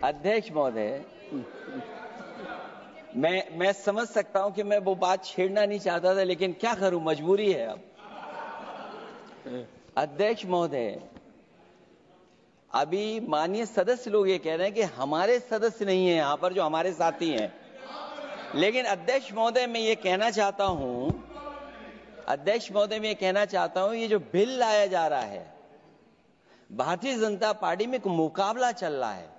अध्यक्ष महोदय, मैं समझ सकता हूं कि मैं वो बात छेड़ना नहीं चाहता था, लेकिन क्या करूं, मजबूरी है अब। अध्यक्ष महोदय, अभी माननीय सदस्य लोग ये कह रहे हैं कि हमारे सदस्य नहीं है यहां पर जो हमारे साथी हैं, लेकिन अध्यक्ष महोदय मैं ये कहना चाहता हूं, ये जो बिल लाया जा रहा है, भारतीय जनता पार्टी में एक मुकाबला चल रहा है।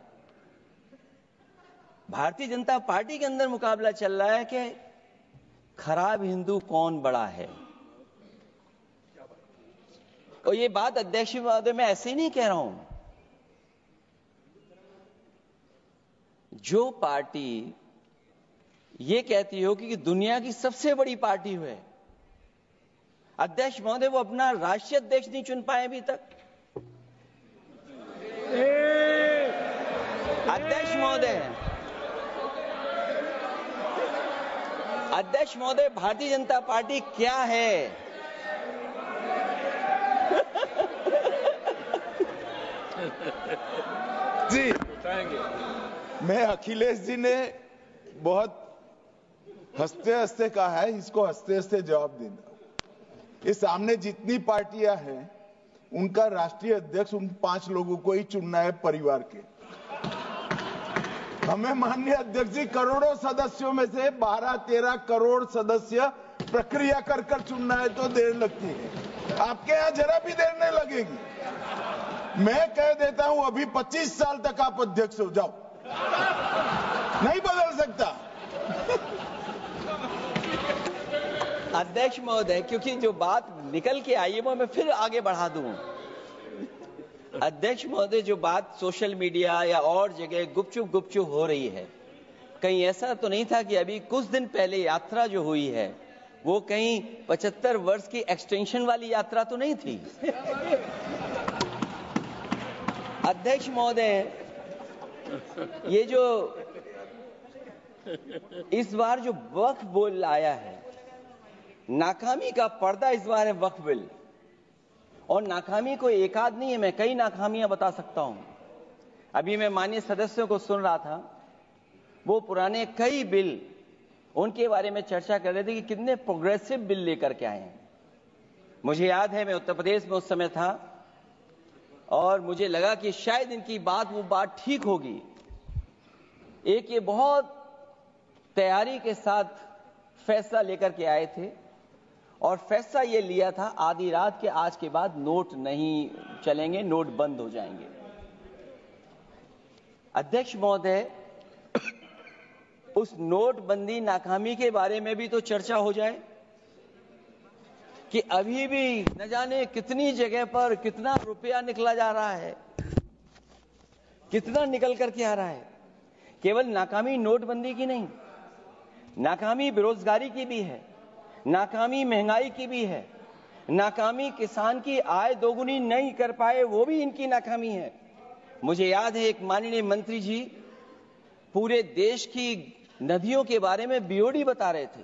भारतीय जनता पार्टी के अंदर मुकाबला चल रहा है कि खराब हिंदू कौन बड़ा है। और ये बात अध्यक्ष महोदय मैं ऐसे ही नहीं कह रहा हूं। जो पार्टी ये कहती हो कि दुनिया की सबसे बड़ी पार्टी है, अध्यक्ष महोदय वो अपना राष्ट्रीय अध्यक्ष नहीं चुन पाए अभी तक। अध्यक्ष महोदय, भारतीय जनता पार्टी क्या है? जी बताएंगे। मैं अखिलेश जी ने बहुत हंसते हंसते कहा है, इसको हंसते हंसते जवाब देना। इस सामने जितनी पार्टियां हैं उनका राष्ट्रीय अध्यक्ष उन 5 लोगों को ही चुनना है परिवार के। हमें माननीय अध्यक्ष जी करोड़ों सदस्यों में से 12-13 करोड़ सदस्य प्रक्रिया कर कर चुनना है तो देर लगती है। आपके यहां जरा भी देर नहीं लगेगी। मैं कह देता हूं अभी 25 साल तक आप अध्यक्ष हो जाओ, नहीं बदल सकता। अध्यक्ष महोदय, क्योंकि जो बात निकल के आई है वो मैं फिर आगे बढ़ा दूं। अध्यक्ष महोदय, जो बात सोशल मीडिया या और जगह गुपचुप हो रही है, कहीं ऐसा तो नहीं था कि अभी कुछ दिन पहले यात्रा जो हुई है वो कहीं 75 वर्ष की एक्सटेंशन वाली यात्रा तो नहीं थी? अध्यक्ष महोदय, ये जो इस बार जो वक्फ बिल आया है, नाकामी का पर्दा इस बार है वक्फ बिल। और नाकामी कोई एक आध नहीं है, मैं कई नाकामियां बता सकता हूं। अभी मैं माननीय सदस्यों को सुन रहा था, वो पुराने कई बिल उनके बारे में चर्चा कर रहे थे कि कितने प्रोग्रेसिव बिल लेकर के आए हैं। मुझे याद है मैं उत्तर प्रदेश में उस समय था और मुझे लगा कि शायद इनकी वो बात ठीक होगी। एक ये बहुत तैयारी के साथ फैसला लेकर के आए थे और फैसला ये लिया था आधी रात के आज के बाद नोट नहीं चलेंगे, नोट बंद हो जाएंगे। अध्यक्ष महोदय, उस नोटबंदी नाकामी के बारे में भी तो चर्चा हो जाए कि अभी भी न जाने कितनी जगह पर कितना रुपया निकला जा रहा है, कितना निकल करके आ रहा है। केवल नाकामी नोटबंदी की नहीं, नाकामी बेरोजगारी की भी है, नाकामी महंगाई की भी है, नाकामी किसान की आय दोगुनी नहीं कर पाए वो भी इनकी नाकामी है। मुझे याद है एक माननीय मंत्री जी पूरे देश की नदियों के बारे में बीओडी बता रहे थे,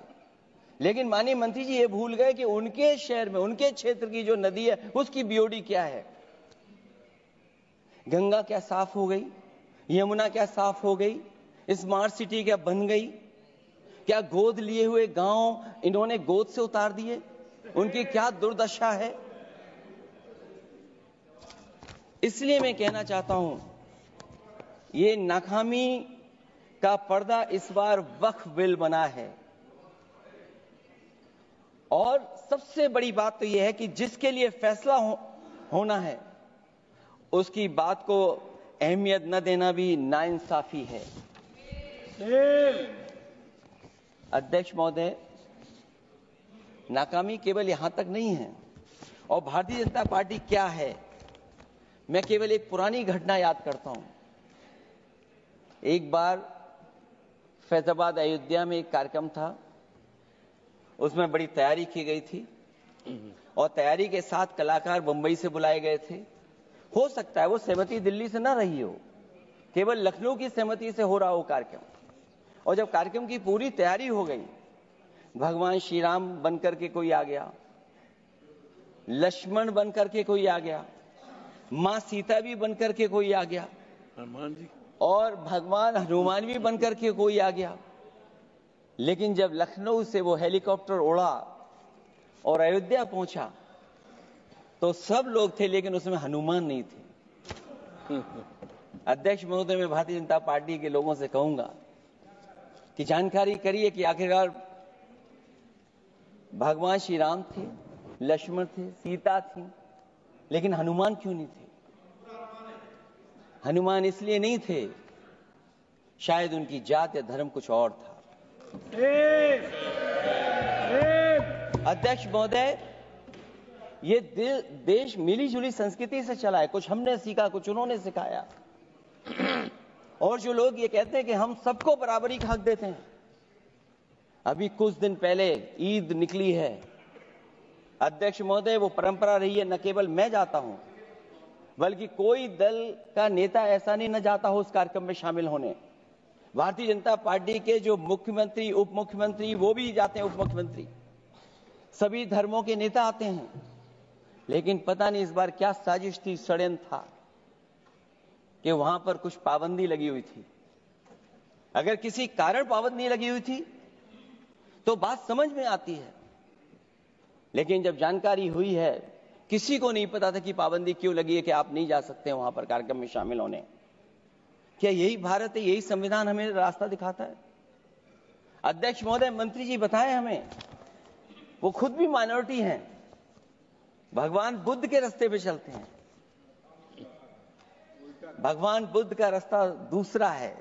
लेकिन माननीय मंत्री जी ये भूल गए कि उनके शहर में, उनके क्षेत्र की जो नदी है उसकी बीओडी क्या है। गंगा क्या साफ हो गई? यमुना क्या साफ हो गई? स्मार्ट सिटी क्या बन गई? क्या गोद लिए हुए गांव इन्होंने गोद से उतार दिए? उनकी क्या दुर्दशा है? इसलिए मैं कहना चाहता हूं, ये नाकामी का पर्दा इस बार वक्फ बिल बना है। और सबसे बड़ी बात तो यह है कि जिसके लिए फैसला होना है उसकी बात को अहमियत न देना भी नाइंसाफी है। अध्यक्ष महोदय, नाकामी केवल यहां तक नहीं है। और भारतीय जनता पार्टी क्या है, मैं केवल एक पुरानी घटना याद करता हूं। एक बार फैजाबाद अयोध्या में एक कार्यक्रम था, उसमें बड़ी तैयारी की गई थी और तैयारी के साथ कलाकार मुंबई से बुलाए गए थे। हो सकता है वो सहमति दिल्ली से ना रही हो, केवल लखनऊ की सहमति से हो रहा हो कार्यक्रम। और जब कार्यक्रम की पूरी तैयारी हो गई, भगवान श्री राम बनकर के कोई आ गया, लक्ष्मण बनकर के कोई आ गया, मां सीता भी बनकर के कोई आ गया, हनुमान जी, और भगवान हनुमान भी बनकर के कोई आ गया। लेकिन जब लखनऊ से वो हेलीकॉप्टर उड़ा और अयोध्या पहुंचा तो सब लोग थे, लेकिन उसमें हनुमान नहीं थे। अध्यक्ष महोदय, मैं भारतीय जनता पार्टी के लोगों से कहूंगा कि जानकारी करिए कि आखिरकार भगवान श्री राम थे, लक्ष्मण थे, सीता थी, लेकिन हनुमान क्यों नहीं थे? हनुमान इसलिए नहीं थे, शायद उनकी जात या धर्म कुछ और था। अध्यक्ष महोदय, ये देश मिली जुली संस्कृति से चला है। कुछ हमने सीखा, कुछ उन्होंने सिखाया। और जो लोग ये कहते हैं कि हम सबको बराबरी का हक देते हैं, अभी कुछ दिन पहले ईद निकली है। अध्यक्ष महोदय, वो परंपरा रही है, न केवल मैं जाता हूं बल्कि कोई दल का नेता ऐसा नहीं न जाता हो उस कार्यक्रम में शामिल होने। भारतीय जनता पार्टी के जो मुख्यमंत्री, उप मुख्यमंत्री, वो भी जाते हैं, उप मुख्यमंत्री, सभी धर्मों के नेता आते हैं। लेकिन पता नहीं इस बार क्या साजिश थी, षड्यंत्र था कि वहां पर कुछ पाबंदी लगी हुई थी। अगर किसी कारण पाबंदी लगी हुई थी तो बात समझ में आती है, लेकिन जब जानकारी हुई है, किसी को नहीं पता था कि पाबंदी क्यों लगी है कि आप नहीं जा सकते वहां पर कार्यक्रम में शामिल होने। क्या यही भारत है, यही संविधान हमें रास्ता दिखाता है? अध्यक्ष महोदय, मंत्री जी बताएं हमें, वो खुद भी माइनॉरिटी हैं, भगवान बुद्ध के रास्ते पे चलते हैं। भगवान बुद्ध का रास्ता दूसरा है।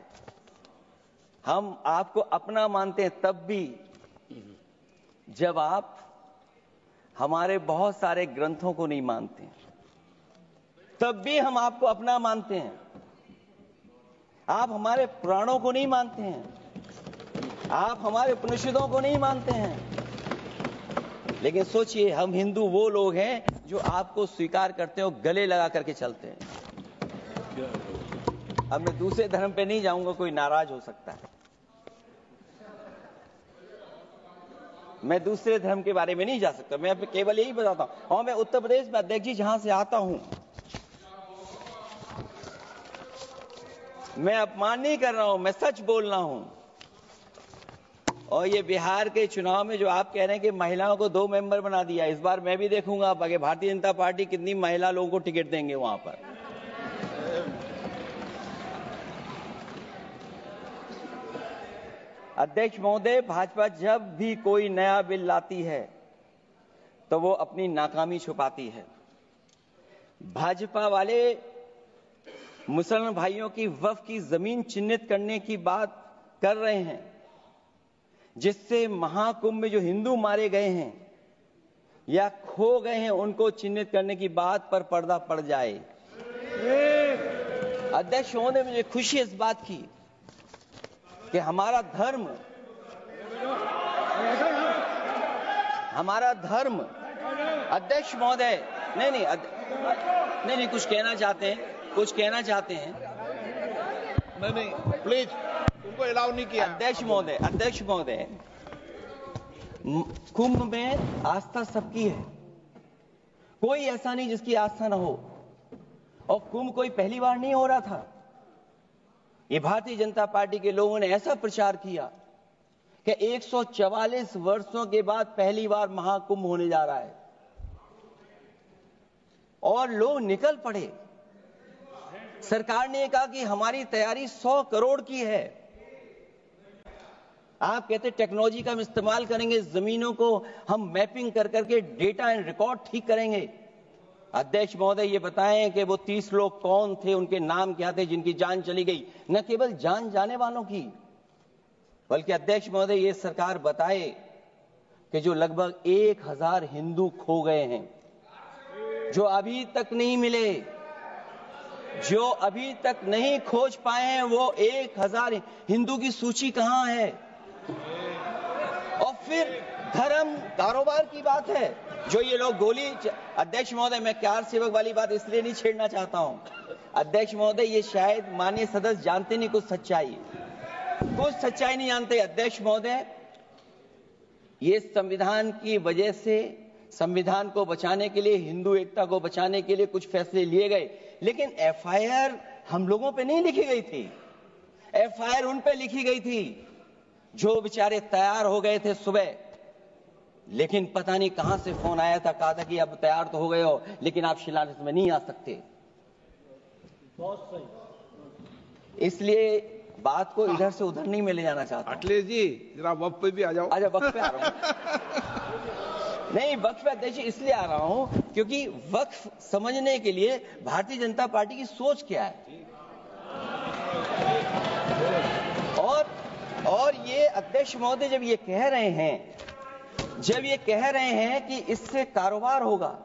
हम आपको अपना मानते हैं तब भी जब आप हमारे बहुत सारे ग्रंथों को नहीं मानते, तब भी हम आपको अपना मानते हैं। आप हमारे पुराणों को नहीं मानते हैं, आप हमारे उपनिषदों को नहीं मानते हैं। लेकिन सोचिए, हम हिंदू वो लोग हैं जो आपको स्वीकार करते हैं और गले लगा करके चलते हैं। अब मैं दूसरे धर्म पे नहीं जाऊंगा, कोई नाराज हो सकता है। मैं दूसरे धर्म के बारे में नहीं जा सकता, मैं केवल यही बताता हूं। और मैं उत्तर प्रदेश में, अध्यक्ष जी, जहां से आता हूं, मैं अपमान नहीं कर रहा हूं, मैं सच बोल रहा हूं। और ये बिहार के चुनाव में जो आप कह रहे हैं कि महिलाओं को 2 मेंबर बना दिया, इस बार मैं भी देखूंगा आगे भारतीय जनता पार्टी कितनी महिला लोगों को टिकट देंगे वहां पर। अध्यक्ष महोदय, भाजपा जब भी कोई नया बिल लाती है तो वो अपनी नाकामी छुपाती है। भाजपा वाले मुसलमान भाइयों की वक्फ की जमीन चिन्हित करने की बात कर रहे हैं, जिससे महाकुंभ में जो हिंदू मारे गए हैं या खो गए हैं उनको चिन्हित करने की बात पर पर्दा पड़ जाए। अध्यक्ष महोदय, मुझे खुशी इस बात की कि हमारा धर्म अध्यक्ष महोदय, नहीं कुछ कहना चाहते हैं। नहीं प्लीज, उनको अलाउ नहीं किया। अध्यक्ष महोदय, कुंभ में आस्था सबकी है, कोई ऐसा नहीं जिसकी आस्था ना हो। और कुंभ कोई पहली बार नहीं हो रहा था। ये भारतीय जनता पार्टी के लोगों ने ऐसा प्रचार किया कि 144 वर्षों के बाद पहली बार महाकुंभ होने जा रहा है, और लोग निकल पड़े। सरकार ने कहा कि हमारी तैयारी 100 करोड़ की है। आप कहते टेक्नोलॉजी का हम इस्तेमाल करेंगे, जमीनों को हम मैपिंग कर करके डेटा एंड रिकॉर्ड ठीक करेंगे। अध्यक्ष महोदय, ये बताएं कि वो 30 लोग कौन थे, उनके नाम क्या थे जिनकी जान चली गई, न केवल जान जाने वालों की, बल्कि अध्यक्ष महोदय ये सरकार बताए कि जो लगभग 1000 हिंदू खो गए हैं, जो अभी तक नहीं मिले, जो अभी तक नहीं खोज पाए हैं, वो 1000 हिंदू की सूची कहां है? और फिर धर्म कारोबार की बात है, जो ये लोग गोली। अध्यक्ष महोदय, मैं कार सेवक वाली बात इसलिए नहीं छेड़ना चाहता हूं। अध्यक्ष महोदय, ये शायद माननीय सदस्य जानते नहीं कुछ सच्चाई नहीं जानते। अध्यक्ष महोदय, ये संविधान की वजह से, संविधान को बचाने के लिए, हिंदू एकता को बचाने के लिए कुछ फैसले लिए गए, लेकिन एफआईआर हम लोगों पे नहीं लिखी गई थी। एफआईआर उन पे लिखी गई थी जो बेचारे तैयार हो गए थे सुबह, लेकिन पता नहीं कहां से फोन आया था, कहा था कि अब तैयार तो हो गए हो लेकिन आप शिलान्यास में नहीं आ सकते। बहुत सही। इसलिए बात को इधर से उधर नहीं में ले जाना चाहता। अखिलेश जी जरा वक्त पे भी आ जाओ। अच्छा, वक्त पे आ रहा हूं। नहीं, वक्त पे अध्यक्ष इसलिए आ रहा हूं क्योंकि वक्त समझने के लिए भारतीय जनता पार्टी की सोच क्या है। और ये अध्यक्ष महोदय जब ये कह रहे हैं कि इससे कारोबार होगा,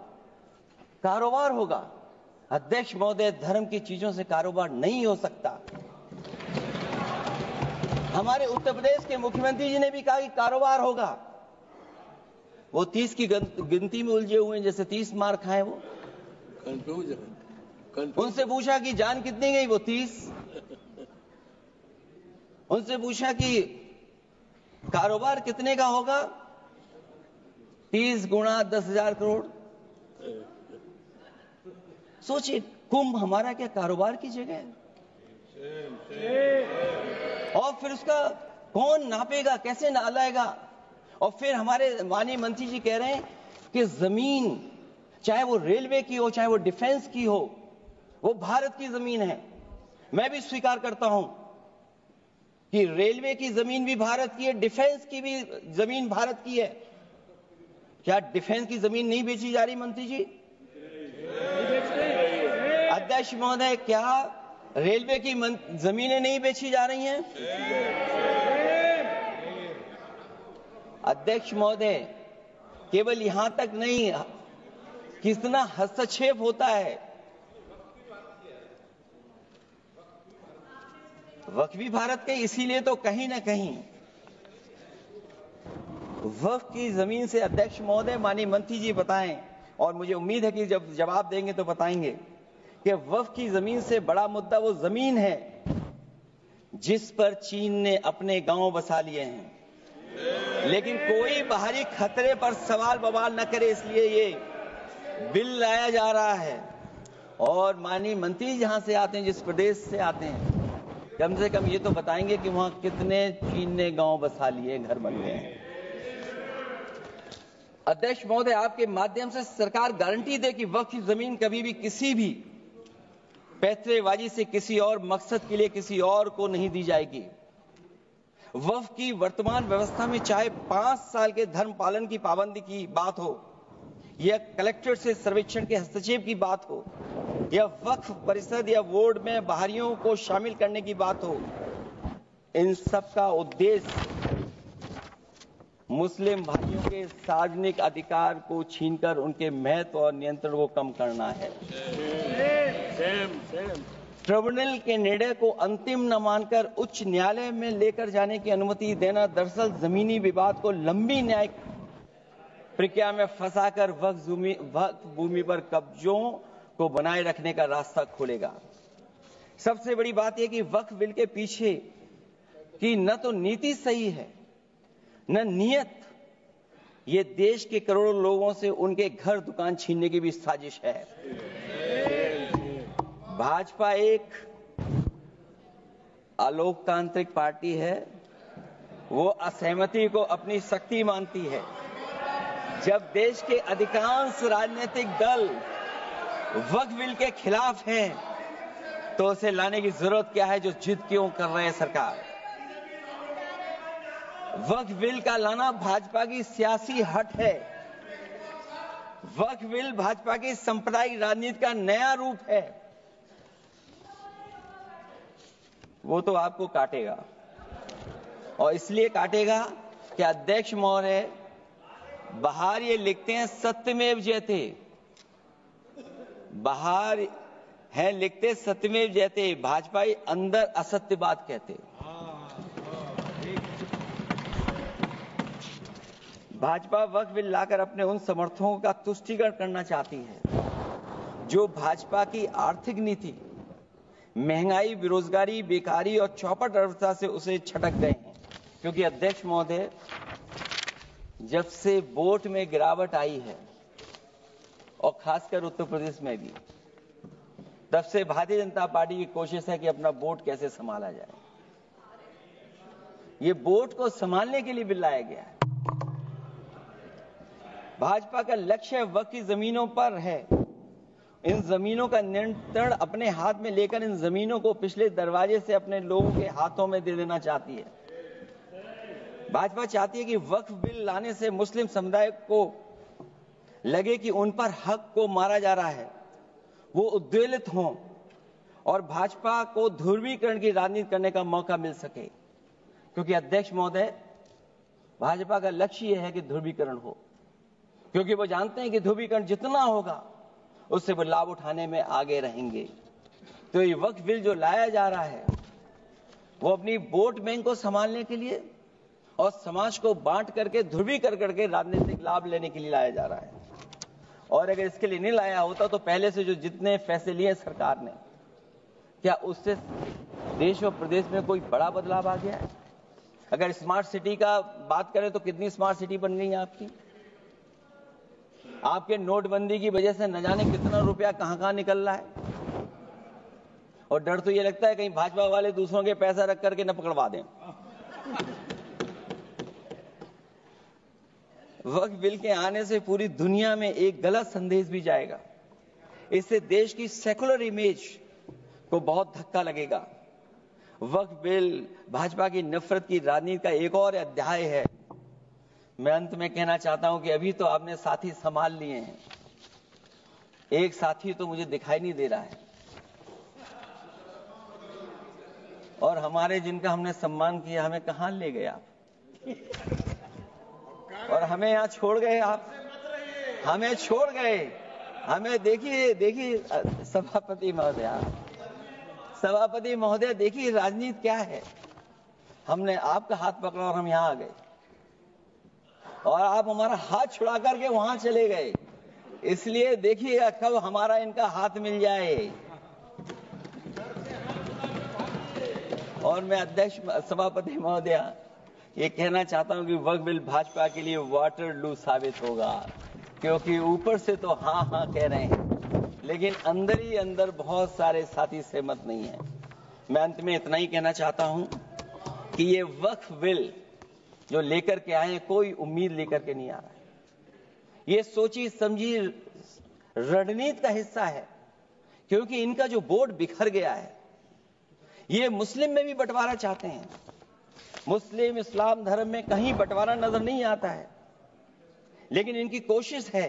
अध्यक्ष महोदय, धर्म की चीजों से कारोबार नहीं हो सकता। हमारे उत्तर प्रदेश के मुख्यमंत्री जी ने भी कहा कि कारोबार होगा। वो 30 की गिनती में उलझे हुए हैं, जैसे 30 मार खाए वो। उनसे पूछा कि जान कितनी गई, वो 30। उनसे पूछा कि कारोबार कितने का होगा, 30 गुणा 10,000 करोड़। सोचिए, कुंभ हमारा क्या कारोबार की जगह है? और फिर उसका कौन नापेगा, कैसे नालाएगा? और फिर हमारे माननीय मंत्री जी कह रहे हैं कि जमीन, चाहे वो रेलवे की हो, चाहे वो डिफेंस की हो, वो भारत की जमीन है। मैं भी स्वीकार करता हूं कि रेलवे की जमीन भी भारत की है, डिफेंस की भी जमीन भारत की है। क्या डिफेंस की जमीन नहीं बेची जा रही मंत्री जी? अध्यक्ष महोदय, क्या रेलवे की जमीनें नहीं बेची जा रही हैं? अध्यक्ष महोदय, केवल यहां तक नहीं, कितना हस्तक्षेप होता है। वक्फ भी भारत के, इसीलिए तो कहीं ना कहीं वक्फ की जमीन से, अध्यक्ष महोदय, माननीय मंत्री जी बताएं, और मुझे उम्मीद है कि जब जवाब देंगे तो बताएंगे कि वक्फ की जमीन से बड़ा मुद्दा वो जमीन है जिस पर चीन ने अपने गांव बसा लिए हैं, लेकिन कोई बाहरी खतरे पर सवाल बवाल न करे, इसलिए ये बिल लाया जा रहा है। और माननीय मंत्री जहां से आते हैं, जिस प्रदेश से आते हैं, कम से कम ये तो बताएंगे कि वहां कितने चीन ने गांव बसा लिए, घर बन गए हैं। अध्यक्ष महोदय, आपके माध्यम से सरकार गारंटी दे कि वक्फ की जमीन कभी भी किसी भी पैतरेबाजी से किसी और मकसद के लिए किसी और को नहीं दी जाएगी। वक्फ की वर्तमान व्यवस्था में चाहे 5 साल के धर्म पालन की पाबंदी की बात हो, या कलेक्ट्रेट से सर्वेक्षण के हस्तक्षेप की बात हो, या वक्फ परिषद या बोर्ड में बाहरियों को शामिल करने की बात हो, इन सब का उद्देश्य मुस्लिम भाइयों के सार्वजनिक अधिकार को छीनकर उनके महत्व और नियंत्रण को कम करना है। ट्रिब्यूनल के निर्णय को अंतिम न मानकर उच्च न्यायालय में लेकर जाने की अनुमति देना दरअसल जमीनी विवाद को लंबी न्यायिक प्रक्रिया में फंसाकर वक्फ भूमि पर कब्जों को बनाए रखने का रास्ता खोलेगा। सबसे बड़ी बात यह कि वक्फ बिल के पीछे की न तो नीति सही है, न नियत। ये देश के करोड़ों लोगों से उनके घर दुकान छीनने की भी साजिश है। भाजपा एक अलोकतांत्रिक पार्टी है, वो असहमति को अपनी शक्ति मानती है। जब देश के अधिकांश राजनीतिक दल वक्फ बिल के खिलाफ हैं, तो उसे लाने की जरूरत क्या है, जो जिद क्यों कर रहे हैं सरकार? वक्फ बिल का लाना भाजपा की सियासी हट है। वक्फ बिल भाजपा की सांप्रदायिक राजनीति का नया रूप है। वो तो आपको काटेगा, और इसलिए काटेगा कि अध्यक्ष महोदय बाहर ये लिखते हैं सत्यमेव जयते, बाहर है लिखते सत्यमेव जयते, भाजपाई अंदर असत्य बात कहते। भाजपा वक्फ बिल लाकर अपने उन समर्थकों का तुष्टीकरण करना चाहती है जो भाजपा की आर्थिक नीति, महंगाई, बेरोजगारी, बेकारी और चौपट अर्थव्यवस्था से उसे छटक गए हैं। क्योंकि अध्यक्ष महोदय, जब से वोट में गिरावट आई है, और खासकर उत्तर प्रदेश में भी, तब से भारतीय जनता पार्टी की कोशिश है कि अपना वोट कैसे संभाला जाए। ये बोर्ड को संभालने के लिए बिल लाया गया है। भाजपा का लक्ष्य वक्फ की जमीनों पर है। इन जमीनों का नियंत्रण अपने हाथ में लेकर इन जमीनों को पिछले दरवाजे से अपने लोगों के हाथों में दे देना चाहती है। भाजपा चाहती है कि वक्फ बिल लाने से मुस्लिम समुदाय को लगे कि उन पर हक को मारा जा रहा है, वो उद्वेलित हों और भाजपा को ध्रुवीकरण की राजनीति करने का मौका मिल सके। क्योंकि अध्यक्ष महोदय, भाजपा का लक्ष्य यह है कि ध्रुवीकरण हो, क्योंकि वो जानते हैं कि ध्रुवीकरण जितना होगा उससे वो लाभ उठाने में आगे रहेंगे। तो ये वक्फ बिल जो लाया जा रहा है वो अपनी वोट बैंक को संभालने के लिए और समाज को बांट करके ध्रुवीकरण राजनीतिक लाभ लेने के लिए लाया जा रहा है। और अगर इसके लिए नहीं लाया होता तो पहले से जो जितने फैसले लिए सरकार ने, क्या उससे देश और प्रदेश में कोई बड़ा बदलाव आ गया है? अगर स्मार्ट सिटी का बात करें तो कितनी स्मार्ट सिटी बन गई है आपकी? आपके नोटबंदी की वजह से न जाने कितना रुपया कहां निकल रहा है। और डर तो ये लगता है कहीं भाजपा वाले दूसरों के पैसा रख करके न पकड़वा दें। वक्फ बिल के आने से पूरी दुनिया में एक गलत संदेश भी जाएगा। इससे देश की सेकुलर इमेज को बहुत धक्का लगेगा। वक्फ बिल भाजपा की नफरत की राजनीति का एक और अध्याय है। मैं अंत में कहना चाहता हूं कि अभी तो आपने साथी संभाल लिए हैं, एक साथी तो मुझे दिखाई नहीं दे रहा है। और हमारे जिनका हमने सम्मान किया, हमें कहां ले गए आप? और हमें यहां छोड़ गए आप, हमें छोड़ गए। हमें देखिए सभापति महोदय देखिए राजनीति क्या है। हमने आपका हाथ पकड़ा और हम यहां आ गए और आप हमारा हाथ छुड़ा करके वहां चले गए। इसलिए देखिए कब हमारा इनका हाथ मिल जाए। और मैं अध्यक्ष सभापति महोदय ये कहना चाहता हूं कि वक्फ बिल भाजपा के लिए वाटरलू साबित होगा, क्योंकि ऊपर से तो हाँ हाँ कह रहे हैं, लेकिन अंदर ही अंदर बहुत सारे साथी सहमत नहीं है। मैं अंत में इतना ही कहना चाहता हूं कि ये वक्फ बिल जो लेकर के आए, कोई उम्मीद लेकर के नहीं आ रहा है। ये सोची समझी रणनीति का हिस्सा है, क्योंकि इनका जो बोर्ड बिखर गया है, ये मुस्लिम में भी बंटवारा चाहते हैं। मुस्लिम इस्लाम धर्म में कहीं बंटवारा नजर नहीं आता है, लेकिन इनकी कोशिश है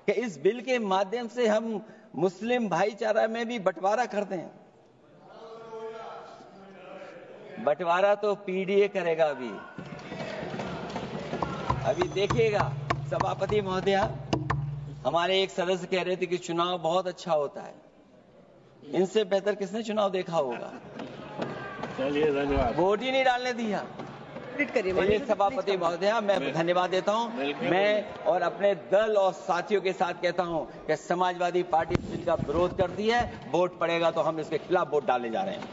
कि इस बिल के माध्यम से हम मुस्लिम भाईचारा में भी बंटवारा करते हैं। बंटवारा तो पीडीए करेगा। अभी देखिएगा सभापति महोदया, हमारे एक सदस्य कह रहे थे कि चुनाव बहुत अच्छा होता है। इनसे बेहतर किसने चुनाव देखा होगा? चलिए धन्यवाद। वोट ही नहीं डालने दिया। सभापति महोदया, मैं धन्यवाद देता हूं। मैं और अपने दल और साथियों के साथ कहता हूं कि समाजवादी पार्टी बिल का विरोध करती है। वोट पड़ेगा तो हम इसके खिलाफ वोट डालने जा रहे हैं।